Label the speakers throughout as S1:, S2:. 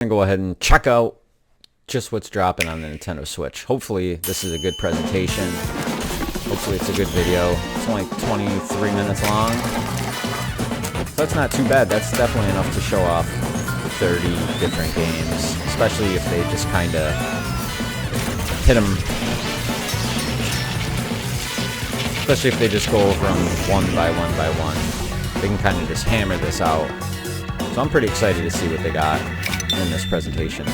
S1: Go ahead and check out just what's dropping on the Nintendo Switch. Hopefully this is a good presentation. Hopefully it's a good video. It's only 23 minutes long. So that's not too bad. That's definitely enough to show off 30 different games. Especially if they just kind of hit them. Especially if they just go over them one by one. They can kind of just hammer this out. So I'm pretty excited to see what they got in this presentation.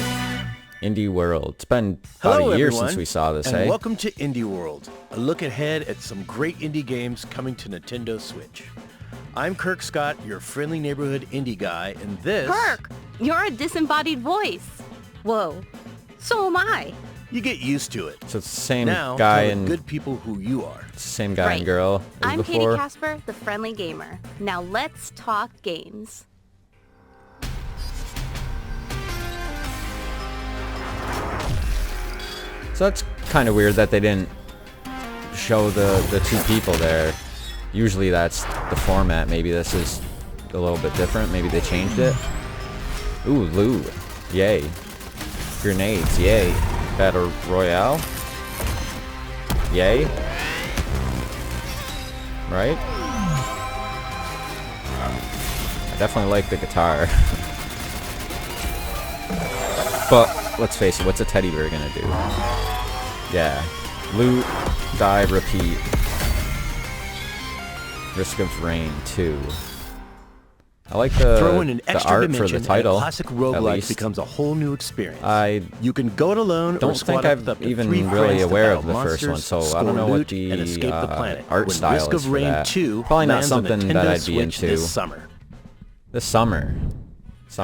S1: Indie World. It's been about a year since we saw this,
S2: and welcome to Indie World, a look ahead at some great indie games coming to Nintendo Switch. I'm Kirk Scott, your friendly neighborhood indie guy, and this...
S3: Kirk! You're a disembodied voice! Whoa. So am I.
S2: You get used to it.
S1: So it's the same
S2: now,
S1: guy
S2: and
S1: and...
S2: good people who you are.
S1: It's the same guy and girl as
S3: I'm
S1: before.
S3: Katie Casper, the friendly gamer. Now let's talk games.
S1: So that's kind of weird that they didn't show the two people there. Usually that's the format. Maybe this is a little bit different. Maybe they changed it. Ooh, loot. Yay. Grenades. Yay. Battle Royale. Yay. Right? I definitely like the guitar. But let's face it, what's a teddy bear gonna do? Yeah. Loot, die, repeat. Risk of Rain 2. I like
S2: Throw in an
S1: the
S2: extra
S1: art
S2: dimension
S1: for the title.
S2: and a classic roguelike becomes a whole new experience.
S1: I
S2: you can go it alone
S1: don't
S2: or squad
S1: think
S2: up
S1: I'm
S2: to
S1: even
S2: 3
S1: really
S2: friends to
S1: aware of
S2: battle
S1: the first one,
S2: monsters,
S1: so I don't know
S2: score
S1: what
S2: loot, and escape the planet.
S1: art
S2: when
S1: style
S2: Risk
S1: is
S2: of
S1: for
S2: Rain
S1: that.
S2: 2
S1: Probably not
S2: lands on
S1: something
S2: Nintendo
S1: that I'd be
S2: Switch
S1: into.
S2: this summer.
S1: This summer.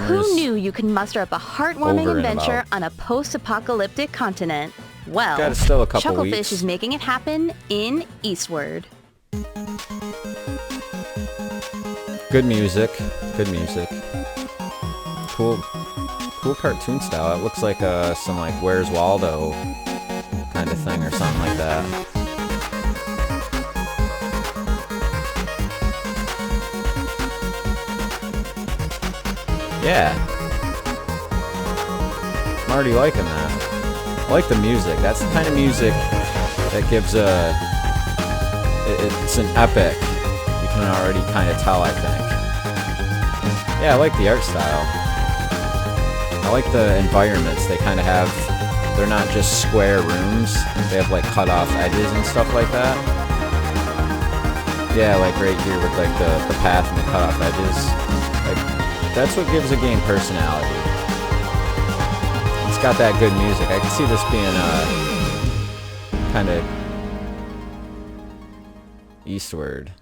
S3: Who knew you could muster up a heartwarming
S1: over and
S3: adventure
S1: about.
S3: on a post-apocalyptic continent? Well,
S1: Got still a couple
S3: Chucklefish
S1: weeks.
S3: is making it happen in Eastward.
S1: Good music. Good music. Cool cartoon style. It looks like some like Where's Waldo kind of thing or something like that. Yeah. I'm already liking that. I like the music. That's the kind of music that gives it's an epic. You can already kind of tell, I think. Yeah, I like the art style. I like the environments. They kind of have, they're not just square rooms. They have like cut off edges and stuff like that. Yeah, like right here with like the path and the cut off edges. Like, that's what gives a game personality. It's got that good music. I can see this being kind of eastward.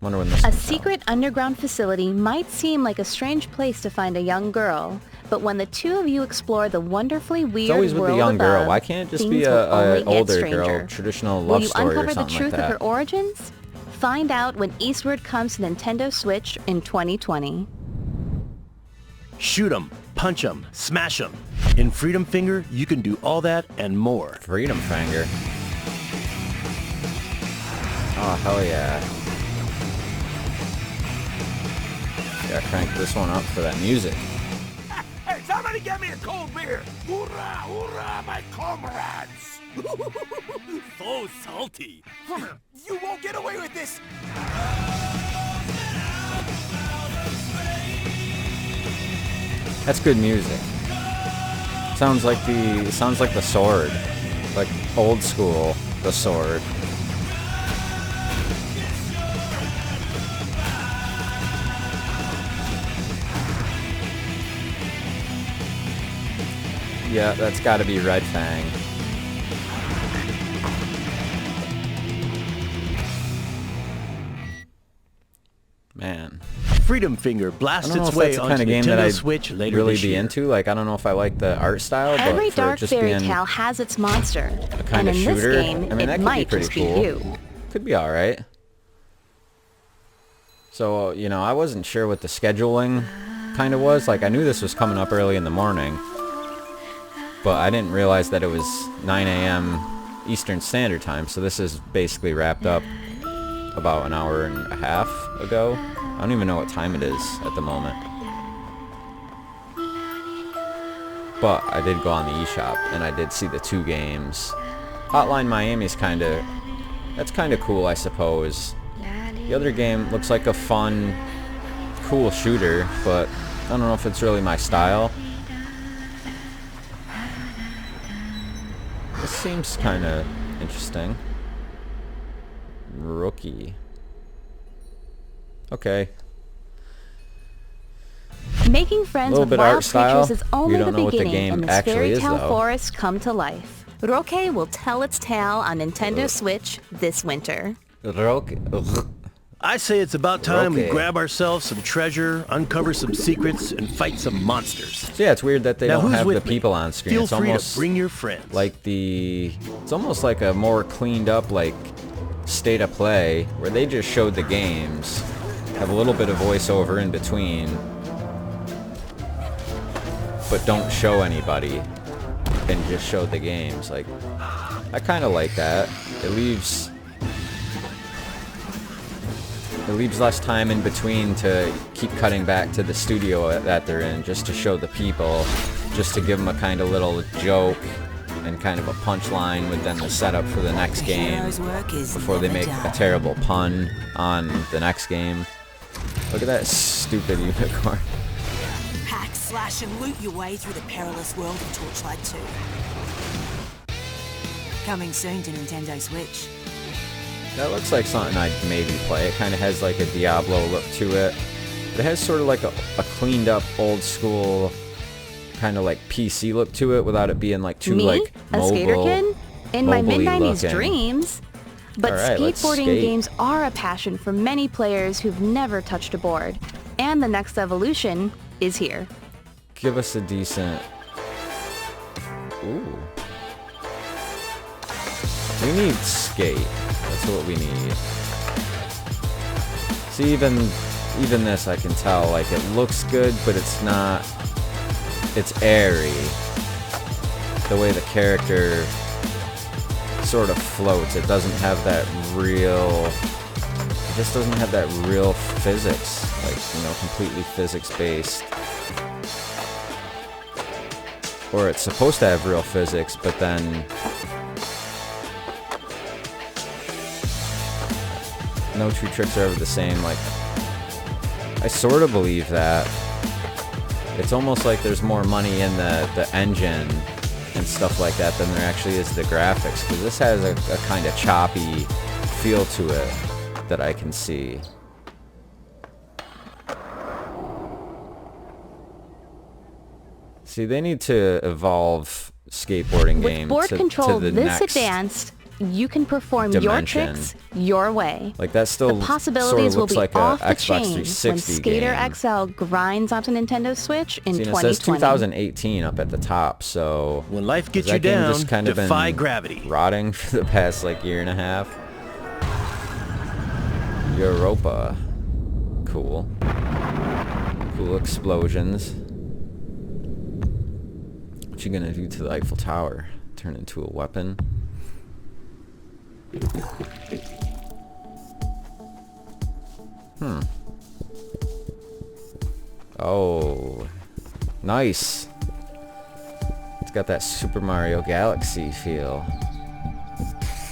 S1: Wonder when this
S3: A
S1: comes
S3: secret underground facility might seem like a strange place to find a young girl, but when the two of you explore the wonderfully weird
S1: It's always with
S3: world
S1: the young girl.
S3: above,
S1: Why can't it just
S3: things
S1: be
S3: will only
S1: a
S3: get
S1: older
S3: stranger.
S1: girl, traditional
S3: Will
S1: love
S3: you
S1: story or
S3: uncover the
S1: something like
S3: truth of
S1: that?
S3: her origins? Find out when Eastward comes to Nintendo Switch in 2020.
S2: Shoot 'em, punch 'em, smash 'em. In Freedom Finger, you can do all that and more.
S1: Freedom Finger. Oh, hell yeah. Gotta crank this one up for that music.
S4: Hey, somebody get me a cold beer! Hoorah, hoorah, my comrades! So salty. You won't get away with this!
S1: That's good music. Sounds like the Sword. Like old school, the Sword. Yeah, that's gotta be Red Fang. Man.
S2: Freedom Finger
S1: I
S2: blasts
S1: don't know
S2: its
S1: if
S2: way
S1: that's the
S2: onto
S1: kind of game that
S2: Nintendo
S1: I'd
S2: Switch later
S1: really
S2: this
S1: be
S2: year.
S1: into. Like, I don't know if I like the art style,
S3: Every
S1: but for
S3: dark
S1: just
S3: fairy
S1: being
S3: tale has its monster,
S1: a
S3: and
S1: kind
S3: in
S1: of shooter,
S3: this game,
S1: I mean, that
S3: it
S1: could be
S3: might
S1: pretty
S3: just
S1: cool.
S3: be you.
S1: Could be alright. So, you know, I wasn't sure what the scheduling kind of was. Like, I knew this was coming up early in the morning, but I didn't realize that it was 9 a.m. Eastern Standard Time, so this is basically wrapped up about an hour and a half ago. I don't even know what time it is at the moment. But I did go on the eShop, and I did see the 2 games. Hotline Miami's that's kind of cool, I suppose. The other game looks like a fun, cool shooter, but I don't know if it's really my style. This seems kind of interesting. Rookie. Okay.
S3: Making friends
S1: Little
S3: with
S1: bit
S3: wild
S1: art style.
S3: creatures is
S1: You
S3: only
S1: don't
S3: the
S1: know what the
S3: beginning,
S1: game
S3: and this
S1: actually
S3: fairy
S1: is,
S3: tale
S1: though.
S3: forest come to life. Roque will tell its tale on Nintendo Switch this winter.
S2: I say it's about time we
S1: Okay.
S2: grab ourselves some treasure, uncover some secrets, and fight some monsters.
S1: So yeah, it's weird that they
S2: Now
S1: don't
S2: who's
S1: have
S2: with
S1: the
S2: me?
S1: people on screen.
S2: Feel
S1: It's
S2: free
S1: almost
S2: to bring your friends.
S1: like it's almost like a more cleaned up like state of play where they just showed the games, have a little bit of voiceover in between, but don't show anybody and just show the games. Like, I kind of like that. It leaves less time in between to keep cutting back to the studio that they're in, just to show the people, just to give them a kind of little joke and kind of a punchline within the setup for the next game before they make a terrible pun on the next game. Look at that stupid unicorn.
S5: Hack, slash, and loot your way through the perilous world of Torchlight 2. Coming soon to Nintendo Switch.
S1: That looks like something I'd maybe play. It kind of has like a Diablo look to it. But it has sort of like a cleaned up old school kind of like PC look to it without it being like too
S3: Me?
S1: like
S3: A
S1: mobile.
S3: skaterkin? In my
S1: mobile-y
S3: mid-90s
S1: looking.
S3: dreams. But
S1: Alright, let's
S3: skateboarding
S1: skate.
S3: games are a passion for many players who've never touched a board. And the next evolution is here.
S1: Give us a decent... Ooh. We need skate. That's what we need. See, even this I can tell, like, it looks good, but it's not... It's airy. The way the character sort of floats. It doesn't have that real... It just doesn't have that real physics. Like, you know, completely physics-based. Or it's supposed to have real physics, but then... No two tricks are ever the same. Like, I sort of believe that. It's almost like there's more money in the engine and stuff like that than there actually is the graphics, because this has a kind of choppy feel to it that I can see. See, they need to evolve skateboarding
S3: With
S1: games
S3: board
S1: to
S3: control
S1: the
S3: this
S1: next
S3: advanced, you can perform
S1: dimension.
S3: your tricks your way.
S1: Like, that still
S3: The
S1: sort
S3: possibilities
S1: of
S3: will
S1: looks
S3: be
S1: like a
S3: off the
S1: Xbox
S3: chain when
S1: 360
S3: Skater
S1: game.
S3: XL grinds onto Nintendo Switch in
S1: See, and it
S3: 2020.
S1: says 2018 up at the top, so
S2: When life gets
S1: has
S2: you
S1: that game
S2: down,
S1: just kind of
S2: defy
S1: been
S2: gravity.
S1: rotting for the past like year and a half. Europa, cool explosions. What you gonna do to the Eiffel Tower? Turn into a weapon? Oh, nice. It's got that Super Mario Galaxy feel.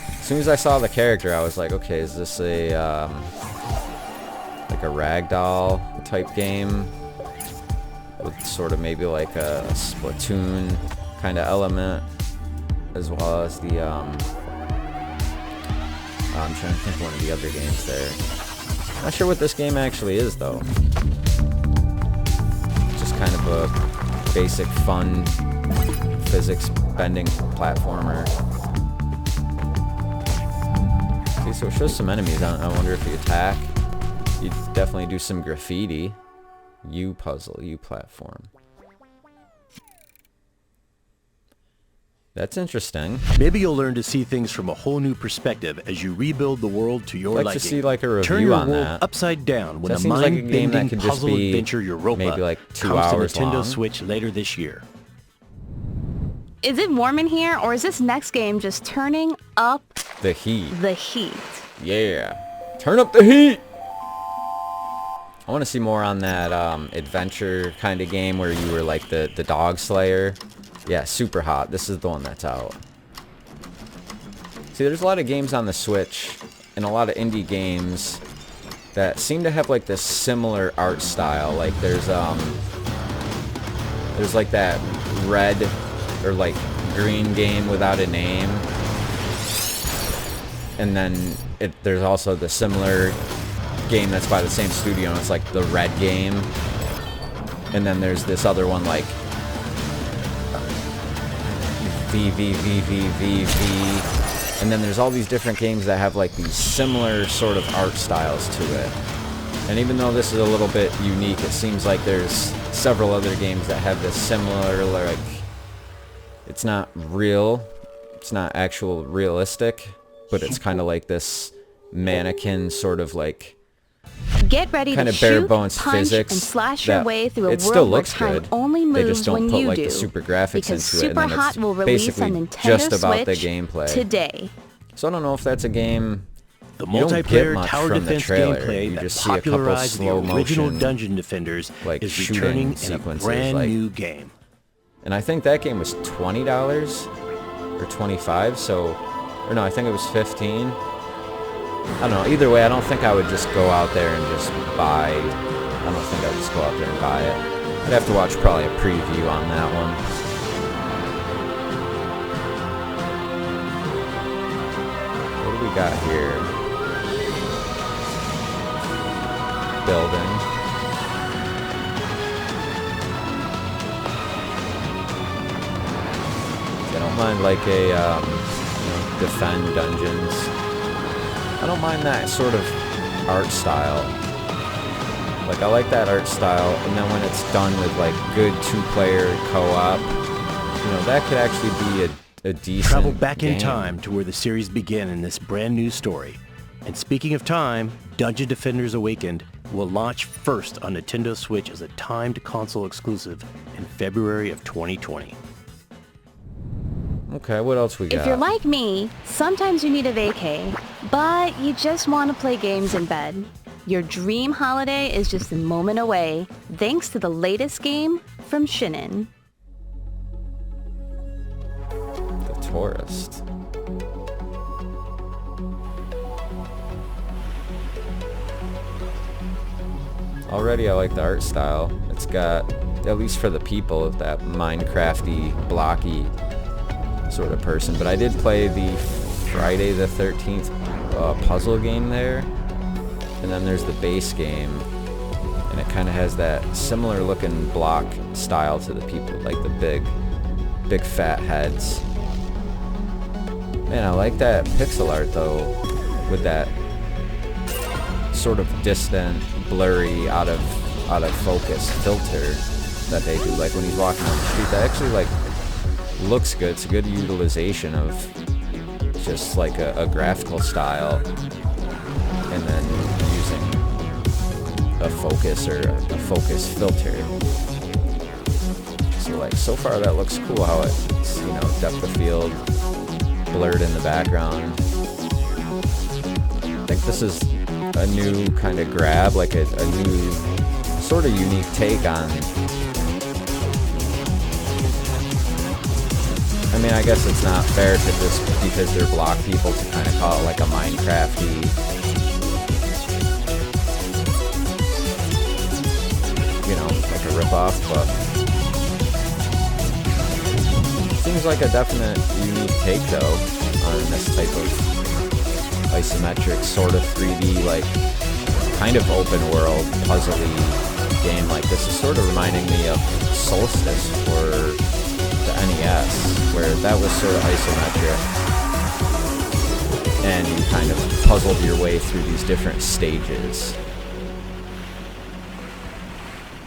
S1: As soon as I saw the character, I was like, okay, is this a like a ragdoll type game with sort of maybe like a Splatoon kind of element, as well as the I'm trying to think of one of the other games there. Not sure what this game actually is though. Just kind of a basic fun physics bending platformer. See, so it shows some enemies. I wonder if you attack, you definitely do some graffiti. U puzzle, U platform. That's interesting.
S2: Maybe you'll learn to see things from a whole new perspective as you rebuild the world to your
S1: I'd like
S2: liking.
S1: to see like a review
S2: Turn your
S1: on
S2: world
S1: that.
S2: upside down when
S1: That
S2: a
S1: seems like a game that
S2: mind-bending
S1: could just
S2: puzzle
S1: be
S2: adventure Europa
S1: maybe like 2
S2: comes
S1: hours
S2: to Nintendo
S1: long.
S2: Switch later this year.
S3: Is it warm in here, or is this next game just turning up
S1: The heat.
S3: the heat?
S1: Yeah. Turn up the heat! I want to see more on that adventure kind of game where you were like the dog slayer. Yeah, Super Hot. This is the one that's out. See, there's a lot of games on the Switch and a lot of indie games that seem to have like this similar art style. Like there's like that red or like green game without a name. And then there's also the similar game that's by the same studio, and it's like the red game. And then there's this other one like V. And then there's all these different games that have like these similar sort of art styles to it. And even though this is a little bit unique, it seems like there's several other games that have this similar, like, it's not real, it's not actual realistic, but it's kind of like this mannequin sort of like
S3: Get ready
S1: kind
S3: to
S1: of bare
S3: shoot,
S1: bones
S3: punch,
S1: physics
S3: and slash your
S1: that
S3: way through a
S1: it still
S3: world where
S1: looks
S3: time
S1: good.
S3: only
S1: They
S3: moves
S1: just don't
S3: when
S1: put
S3: you
S1: like
S3: do.
S1: the super graphics
S3: Because
S1: into it,
S3: Super
S1: and then
S3: Hot
S1: it's
S3: will release
S1: basically
S3: on Nintendo
S1: just about
S3: Switch
S1: the gameplay.
S3: today.
S1: So I don't know if that's a game.
S2: The
S1: You don't get
S2: multiplayer
S1: much
S2: tower
S1: from the
S2: defense
S1: trailer.
S2: gameplay
S1: You
S2: that
S1: just see a couple
S2: popularized the
S1: slow
S2: original
S1: motion,
S2: Dungeon Defenders
S1: like,
S2: is
S1: shooting
S2: returning in a
S1: sequences,
S2: brand
S1: like-
S2: new game.
S1: And I think that game was $20 or $25. So, or no, I think it was $15. I don't know. Either way, I don't think I would just go out there and just buy. I don't think I would just go out there and buy it. I'd have to watch probably a preview on that one. What do we got here? Building. I don't mind like a defend dungeons. I don't mind that sort of art style. Like, I like that art style, and then when it's done with like good two-player co-op, that could actually be a decent
S2: Travel back
S1: game.
S2: in time to where the series began in this brand new story. And speaking of time, Dungeon Defenders Awakened will launch first on Nintendo Switch as a timed console exclusive in February of 2020.
S1: Okay, what else we got?
S3: If you're like me, sometimes you need a vacay, but you just want to play games in bed. Your dream holiday is just a moment away, thanks to the latest game from Shinin.
S1: The Tourist. Already I like the art style. It's got, at least for the people, that Minecrafty, blocky sort of person. But I did play the Friday the 13th puzzle game there. And then there's the base game. And it kind of has that similar looking block style to the people, like the big fat heads. Man, I like that pixel art though, with that sort of distant, blurry, out of focus filter that they do. Like when he's walking down the street, that actually like looks good. It's a good utilization of just like a graphical style, and then using a focus or a focus filter. So like so far that looks cool how it's depth of field, blurred in the background. I think this is a new kind of grab, like a new sort of unique take on. I mean, I guess it's not fair to just, because they're block people, to kind of call it like a Minecrafty, like a ripoff, but seems like a definite unique take though on this type of isometric sort of 3D, like kind of open world puzzly game. Like this is sort of reminding me of Solstice for the NES, where that was sort of isometric and you kind of puzzled your way through these different stages.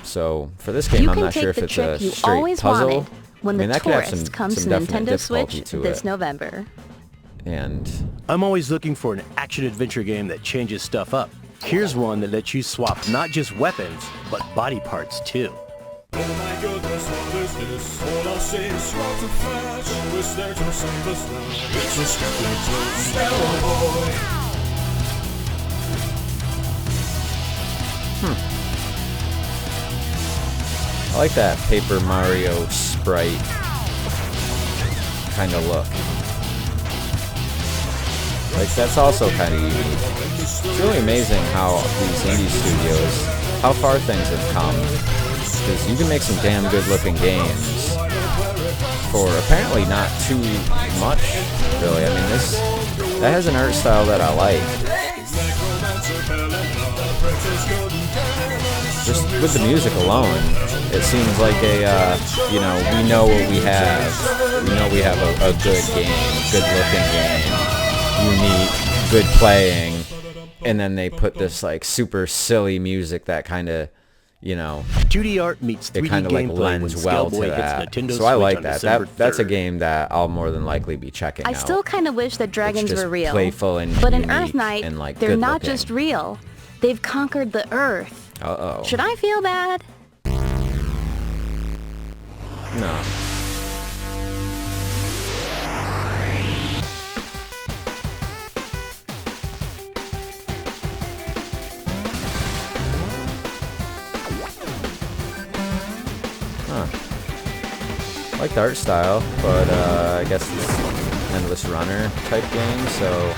S1: So for this game, I'm not sure if it's a straight puzzle.
S3: When
S1: that could have
S3: Tourist comes to
S1: some definite
S3: Nintendo Switch
S1: difficulty to
S3: this
S1: it.
S3: November.
S1: And
S2: I'm always looking for an action-adventure game that changes stuff up. Here's one that lets you swap not just weapons, but body parts too.
S4: Oh my goodness, what is this? All I see is rock and flash. Wish there to save us now. It's a stupid Stellar Boy.
S1: I like that Paper Mario sprite kind of look. Like, that's also kind of unique. It's really amazing how these indie studios, how far things have come. Because you can make some damn good looking games for apparently not too much, really. I mean, that has an art style that I like. Just with the music alone, it seems like you know, we know what we have. We know we have a good game, good looking game, unique, good playing, and then they put this like super silly music that kind of, you know,
S2: 2D art meets 3D
S1: it kind of like
S2: gameplay
S1: lends
S2: when
S1: well to
S2: Scaleboy hits
S1: that.
S2: Nintendo
S1: So I
S2: Switch
S1: like
S2: on
S1: that.
S2: December
S1: That's a
S2: 3rd.
S1: game that I'll more than likely be checking
S3: I
S1: out.
S3: still kind of wish that dragons
S1: just
S3: were real.
S1: playful and
S3: but in
S1: unique
S3: Earth Knight,
S1: and, like,
S3: they're
S1: good
S3: not
S1: looking.
S3: just real. They've conquered the Earth.
S1: Uh-oh.
S3: Should I feel bad?
S1: No. Huh. I like the art style, but I guess it's an endless runner type game, so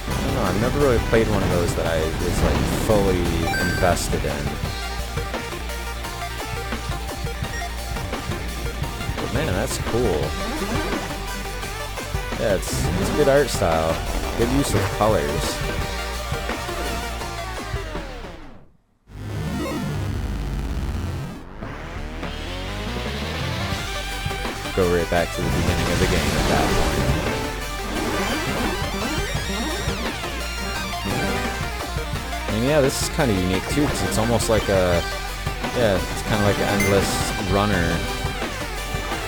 S1: I don't know. I've never really played one of those that I was like fully invested in. But man, that's cool. Yeah, it's good art style, good use of colors. Go right back to the beginning of the game at that point. And yeah, this is kind of unique too, because it's almost like it's kind of like an endless runner,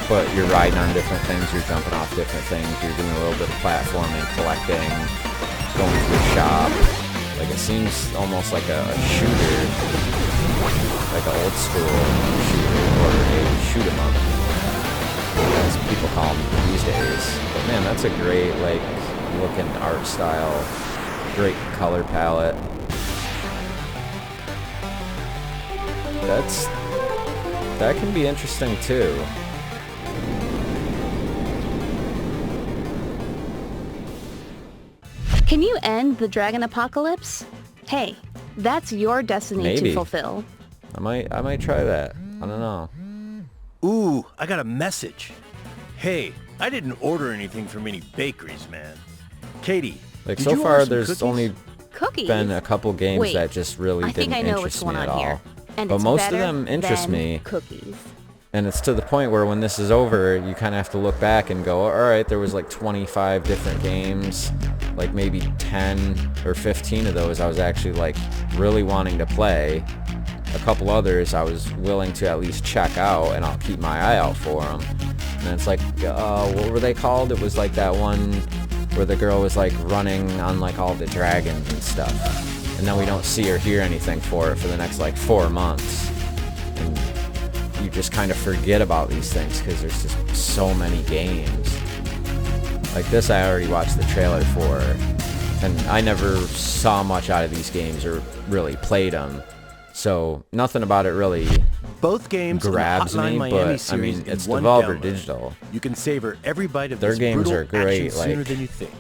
S1: but you're riding on different things, you're jumping off different things, you're doing a little bit of platforming, collecting, going to a shop. Like, it seems almost like a shooter, like an old school shooter, or a shoot 'em up, as people call them these days. But man, that's a great, like, looking art style, great color palette. That can be interesting too.
S3: Can you end the dragon apocalypse? Hey, that's your destiny
S1: Maybe.
S3: to fulfill.
S1: I might try that. I don't know.
S2: Ooh, I got a message. Hey, I didn't order anything from any bakeries, man. Katie,
S1: Like,
S2: did
S1: so
S2: you order
S1: far
S2: some
S1: there's
S2: cookies?
S1: only
S3: Cookies?
S1: been a couple games
S3: Wait,
S1: that just really
S3: I think
S1: didn't
S3: I know
S1: interest
S3: what's going
S1: me at
S3: on
S1: all.
S3: here. And
S1: But
S3: it's
S1: most of
S3: better
S1: them interest
S3: than
S1: me.
S3: Cookies.
S1: And it's to the point where when this is over, you kind of have to look back and go, all right, there was like 25 different games, like maybe 10 or 15 of those I was actually like really wanting to play. A couple others I was willing to at least check out, and I'll keep my eye out for them. And it's like, what were they called? It was like that one where the girl was like running on like all the dragons and stuff. And then we don't see or hear anything for it for the next like 4 months. And you just kind of forget about these things because there's just so many games. Like this, I already watched the trailer for, and I never saw much out of these games or really played them. So nothing about it really
S2: Both games in the
S1: grabs
S2: Hotline
S1: me,
S2: Miami
S1: but I
S2: series
S1: mean,
S2: in
S1: it's
S2: one
S1: Devolver
S2: download.
S1: Digital.
S2: You can savor every bite of
S1: Their
S2: this
S1: games
S2: brutal
S1: are great,
S2: action sooner
S1: like,
S2: than you think.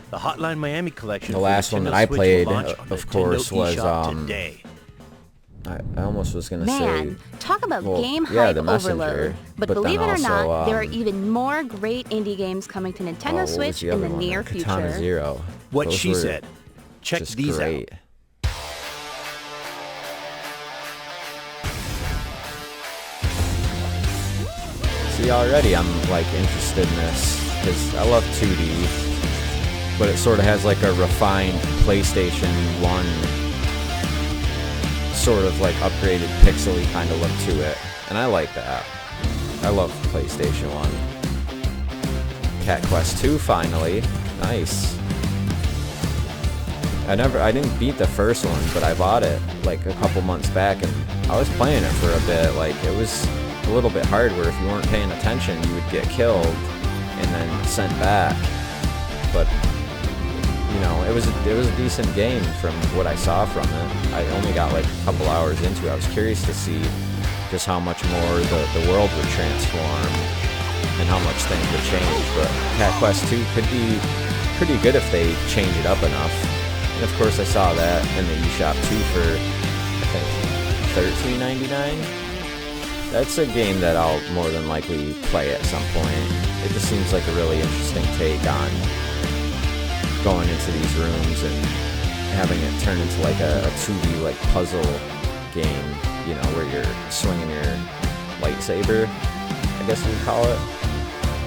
S2: The Hotline Miami collection.
S1: the
S2: for
S1: last one
S2: Nintendo
S1: that I
S2: Switch will
S1: played,
S2: launch on
S1: of
S2: Nintendo
S1: course, was,
S2: eShop today.
S1: I almost was gonna say,
S3: Man, talk about
S1: well,
S3: game
S1: yeah,
S3: hype
S1: the Messenger,
S3: overload. But
S1: but then
S3: believe it or
S1: also,
S3: not, there are even more great indie games coming to Nintendo
S1: what was
S3: Switch
S1: the
S3: in
S1: other
S3: the
S1: one
S3: near
S1: there? Katana
S3: future.
S1: Zero.
S2: What
S1: Those
S2: she
S1: were
S2: said. Check
S1: just
S2: these
S1: great.
S2: out.
S1: See, already I'm like interested in this because I love 2D, but it sort of has like a refined PlayStation 1 sort of like upgraded pixely kind of look to it, and I like that. I love PlayStation 1. Cat Quest 2 finally. Nice. I didn't beat the first one, but I bought it like a couple months back, and I was playing it for a bit. Like, it was a little bit hard where if you weren't paying attention, you would get killed and then sent back. But you know, it was a decent game from what I saw from it. I only got like a couple hours into it. I was curious to see just how much more the world would transform and how much things would change. But Cat Quest 2 could be pretty good if they change it up enough. And of course I saw that in the eShop too for, I think, $13.99. That's a game that I'll more than likely play at some point. It just seems like a really interesting take on going into these rooms and having it turn into like a 2D like puzzle game, you know, where you're swinging your lightsaber, I guess you would call it.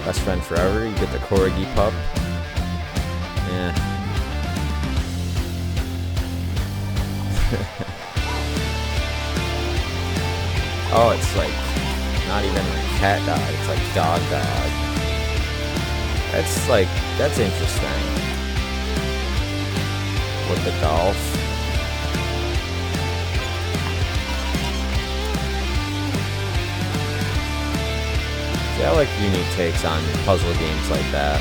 S1: Best friend forever. You get the Corgi pup. Yeah. Oh, it's like not even like cat dog, it's like dog dog. That's interesting. With the golf. See, I like unique takes on puzzle games like that.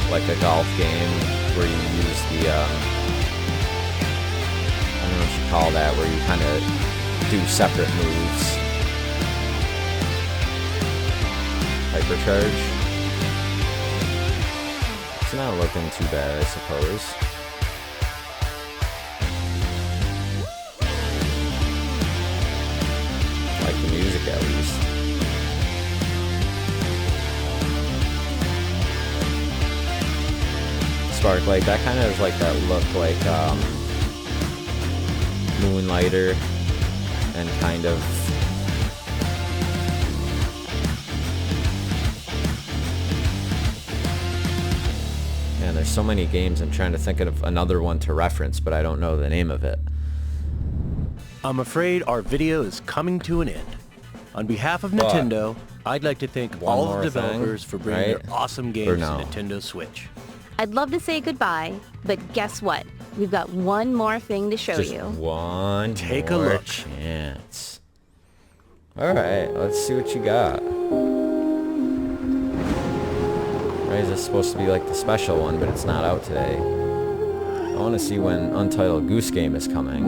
S1: Like a golf game where you use the, I don't know what you call that, where you kind of do separate moves. Hypercharge. It's not looking too bad, I suppose. Like the music at least. Sparklight, that kind of is like that look like Moonlighter and kind of man, there's so many games. I'm trying to think of another one to reference, but I don't know the name of it.
S2: I'm afraid our video is coming to an end. On behalf of Nintendo, I'd like to thank all the developers for bringing their awesome games to Nintendo Switch.
S3: I'd love to say goodbye, but guess what? We've got one more thing to show
S1: Just
S3: you.
S1: one
S2: Take a
S1: more
S2: look.
S1: chance. Alright, let's see what you got. Right, is this supposed to be like the special one, but it's not out today. I want to see when Untitled Goose Game is coming.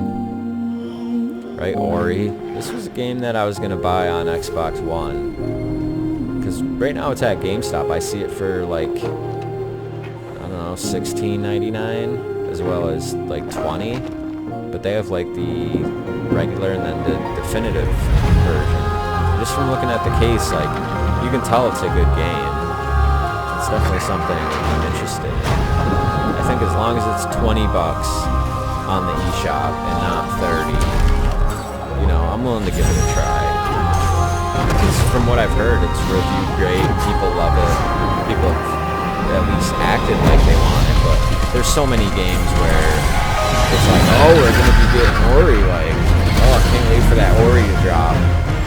S1: Right, Ori. This was a game that I was going to buy on Xbox One. Because right now it's at GameStop. I see it for like, I don't know, $16.99 as well as like $20. But they have like the regular and then the definitive version. Just from looking at the case, like, you can tell it's a good game. It's definitely something I'm interested in. I think as long as it's $20 on the eShop and not 30, you know, I'm willing to give it a try. Because from what I've heard, it's reviewed great. People love it. People have at least acted like they want it. But there's so many games where it's like, oh, we're gonna be getting Ori. Like, oh, I can't wait for that Ori to drop.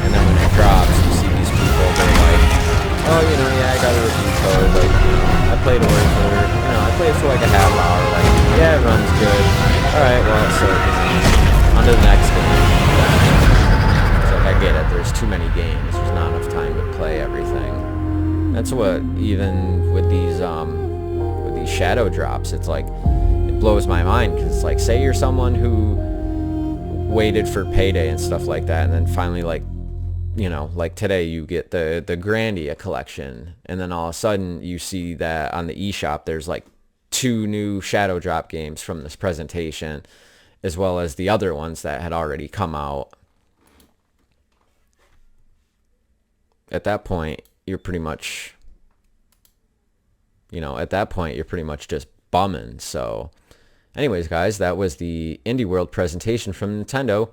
S1: And then when it drops, you see these people. They're like, oh, you know, yeah, I got a review code. Like, you know, I played Ori for, you know, I played it for like a half hour. Like, yeah, it runs good. All right, well, so on to the next game. It's like, I get it. There's too many games. There's not enough time to play everything. That's what, even with these shadow drops, it's like, it blows my mind. Because it's like, say you're someone who waited for Payday and stuff like that, and then finally, like, you know, like today you get the Grandia collection, and then all of a sudden you see that on the eShop there's like 2 new shadow drop games from this presentation, as well as the other ones that had already come out. At that point, you're pretty much, you know, just bumming. So anyways, guys, that was the Indie World presentation from Nintendo.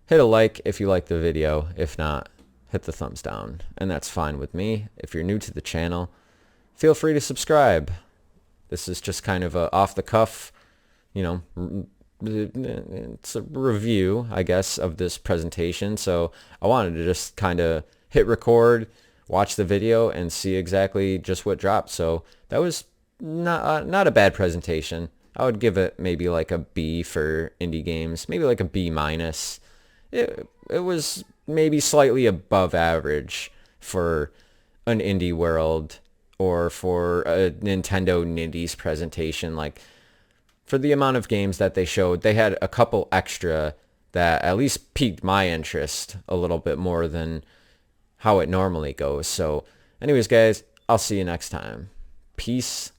S1: Hit a like if you like the video. If not, hit the thumbs down. And that's fine with me. If you're new to the channel, feel free to subscribe. This is just kind of a off-the-cuff, you know, it's a review, I guess, of this presentation. So I wanted to just kind of hit record, watch the video, and see exactly just what dropped. So that was not a bad presentation. I would give it maybe like a B for indie games, maybe like a B minus. It was maybe slightly above average for an Indie World or for a Nintendo Nindies presentation. Like, for the amount of games that they showed, they had a couple extra that at least piqued my interest a little bit more than how it normally goes. So Anyways, guys, I'll see you next time. Peace